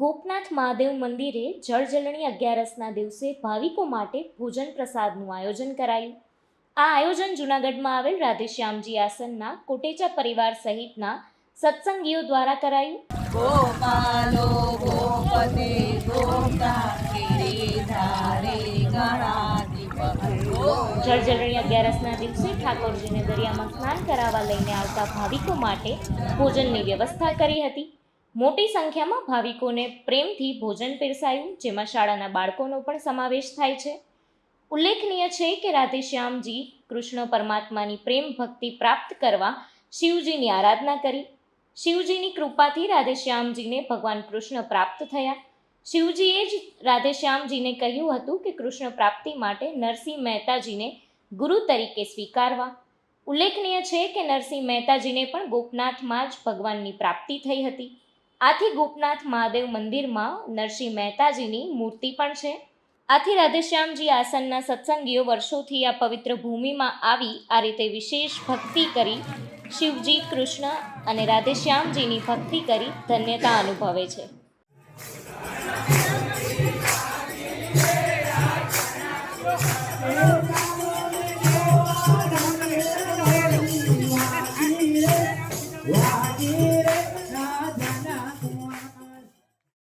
ગોપનાથ મહાદેવ મંદિરે જળજલણી અગિયારસના દિવસે ભાવિકો માટે ભોજન પ્રસાદનું આયોજન કરાયું. આ આયોજન જૂનાગઢમાં આવેલ રાધેશ્યામજી આસનના કોટેચા પરિવાર સહિતના સત્સંગીઓ દ્વારા કરાયું. ગોપાલો ગોપતે ગોપતા ગિરિધારે ગણાધિપ. જળજલણી અગિયારસના દિવસે ઠાકોરજીને દરિયામાં સ્નાન કરાવવા લઈને આવતા ભાવિકો માટે ભોજનની વ્યવસ્થા કરી હતી. મોટી સંખ્યામાં ભાવિકોને પ્રેમથી ભોજન પીરસાયું, જેમાં શાળાના બાળકોનો પણ સમાવેશ થાય છે. ઉલ્લેખનીય છે કે રાધેશ્યામજી કૃષ્ણ પરમાત્માની પ્રેમ ભક્તિ પ્રાપ્ત કરવા શિવજીની આરાધના કરી. શિવજીની કૃપાથી રાધેશ્યામજીને ભગવાન કૃષ્ણ પ્રાપ્ત થયા. શિવજીએ જ રાધેશ્યામજીને કહ્યું હતું કે કૃષ્ણ પ્રાપ્તિ માટે નરસિંહ મહેતાજીને ગુરુ તરીકે સ્વીકારવા. ઉલ્લેખનીય છે કે નરસિંહ મહેતાજીને પણ ગોપનાથમાં જ ભગવાનની પ્રાપ્તિ થઈ હતી. આથી ગોપનાથ મહાદેવ મંદિરમાં નરસિંહ મહેતાજીની મૂર્તિ પણ છે. આથી રાધેશ્યામજી આસનના સત્સંગીઓ વર્ષોથી આ પવિત્ર ભૂમિમાં આવી આ રીતે વિશેષ ભક્તિ કરી શિવજી, કૃષ્ણ અને રાધેશ્યામજીની ભક્તિ કરી ધન્યતા અનુભવે છે.